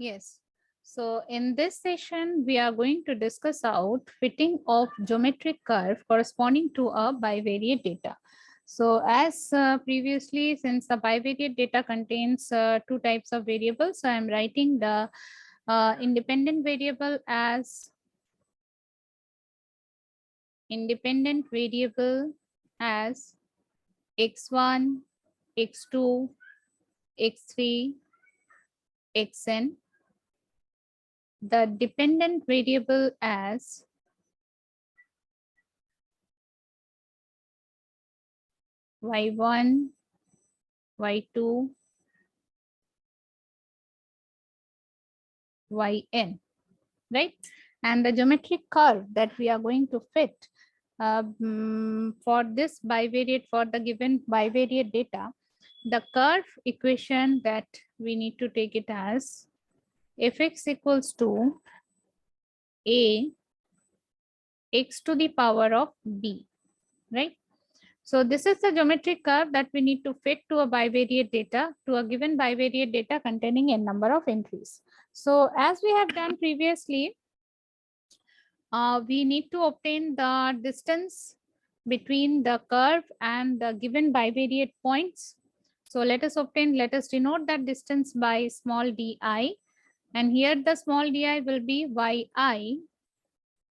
Yes. So in this session, we are going to discuss out fitting of geometric curve corresponding to a bivariate data. So as previously, since the bivariate data contains two types of variables, so I'm writing the independent variable as x1, x2, x3, xn. The dependent variable as y1, y2, yn, right? And the geometric curve that we are going to fit for this bivariate, for the given bivariate data, the curve equation that we need to take it as fx equals to a x to the power of b, right? So this is the geometric curve that we need to fit to a bivariate data, to a given bivariate data containing a number of entries. So as we have done previously, we need to obtain the distance between the curve and the given bivariate points. So let us denote that distance by small di, and here the small di will be yi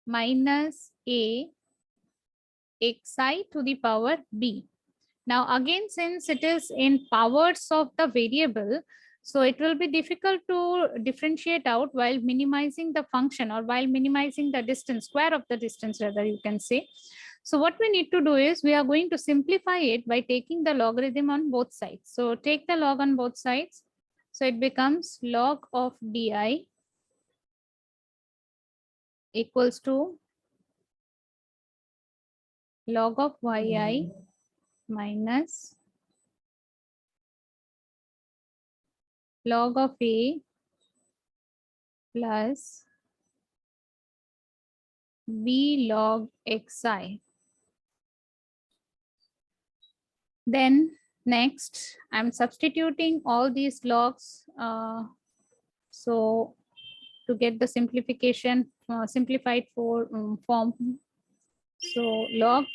minus a xi to the power b. Now again, since it is in powers of the variable, so it will be difficult to differentiate out while minimizing the function, or while minimizing the distance, square of the distance rather, you can say. So what we need to do is we are going to simplify it by taking the logarithm on both sides. So take the log on both sides. So it becomes log of di equals to log of yi minus log of a plus b log xi. Then next, I'm substituting all these logs. So to get the simplification, simplified form. So log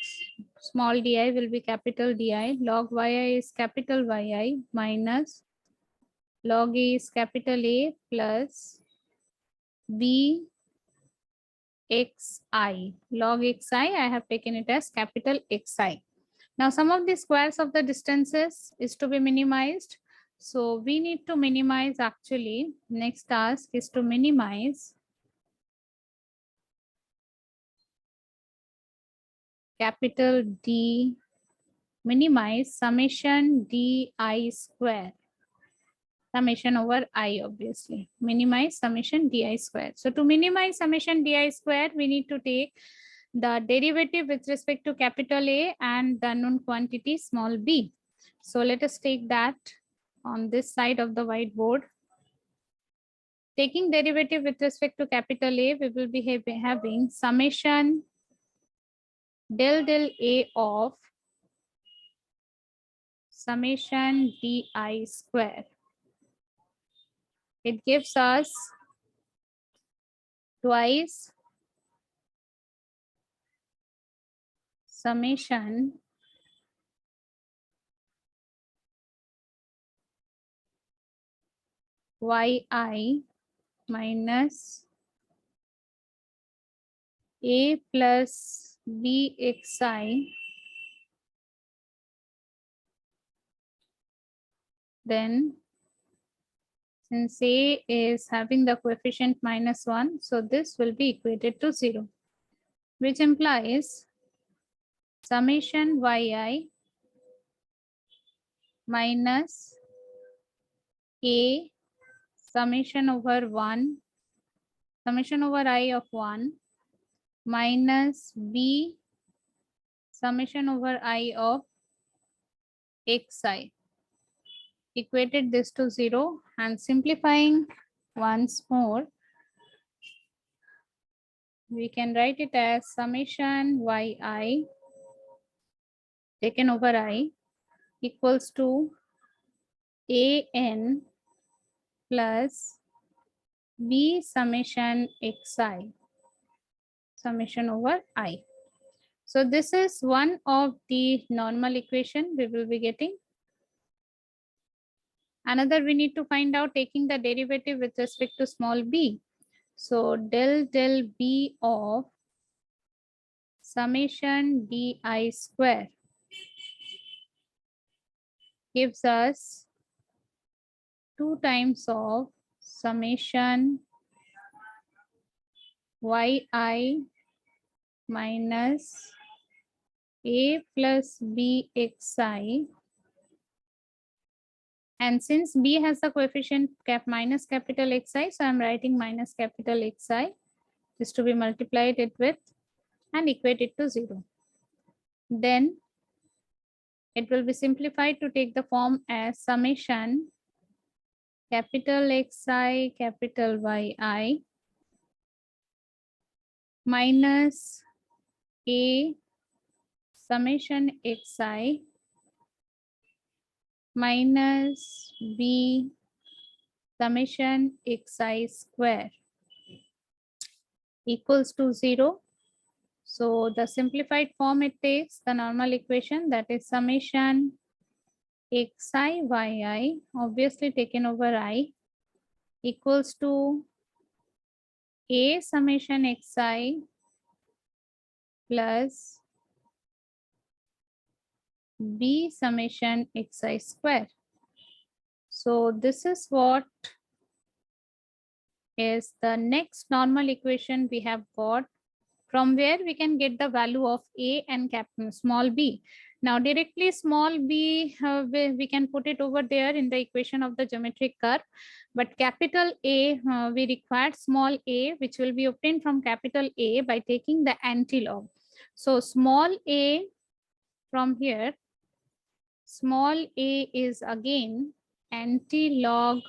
small di will be capital Di, log yi is capital Yi minus log A is capital A plus b xi. Log xi, I have taken it as capital Xi. Now, some of the squares of the distances is to be minimized. So we need to minimize, actually, next task is to minimize capital D, minimize summation di square, summation over I, obviously, minimize summation di square. So to minimize summation di square, we need to take the derivative with respect to capital A and the unknown quantity small b. So let us take that on this side of the whiteboard. Taking derivative with respect to capital A, we will be having summation del A of summation di square. It gives us twice summation yi minus a plus bxi, then since a is having the coefficient -1, so this will be equated to 0, which implies summation yi minus a summation over 1, summation over I of 1 minus b summation over I of xi. Equated this to 0, and simplifying once more, we can write it as summation yi taken over I equals to an plus B summation xi, summation over I. So this is one of the normal equation we will be getting. Another we need to find out taking the derivative with respect to small b. So del b of summation di square gives us 2 times of summation yi minus a plus b xi. And since b has the coefficient minus capital Xi, so I'm writing minus capital Xi is to be multiplied it with and equate it to 0. Then it will be simplified to take the form as summation capital Xi capital Yi minus a summation Xi minus b summation Xi square equals to 0. So the simplified form it takes the normal equation, that is summation xi yi obviously taken over I equals to a summation xi plus b summation xi square. So this is what is the next normal equation we have got, from where we can get the value of a and small b. Now directly small b, we can put it over there in the equation of the geometric curve, but capital A, we require small a, which will be obtained from capital A by taking the antilog. So small a from here, small a is again antilog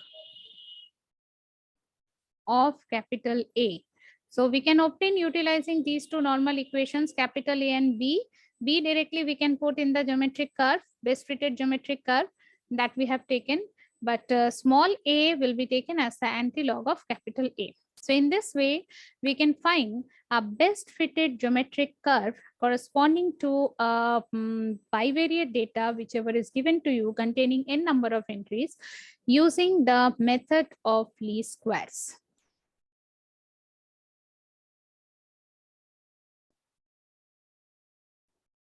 of capital A. So we can obtain utilizing these two normal equations, capital A and B. B directly we can put in the geometric curve, best fitted geometric curve that we have taken, but small a will be taken as the antilog of capital A. So in this way, we can find a best fitted geometric curve corresponding to bivariate data, whichever is given to you containing n number of entries, using the method of least squares.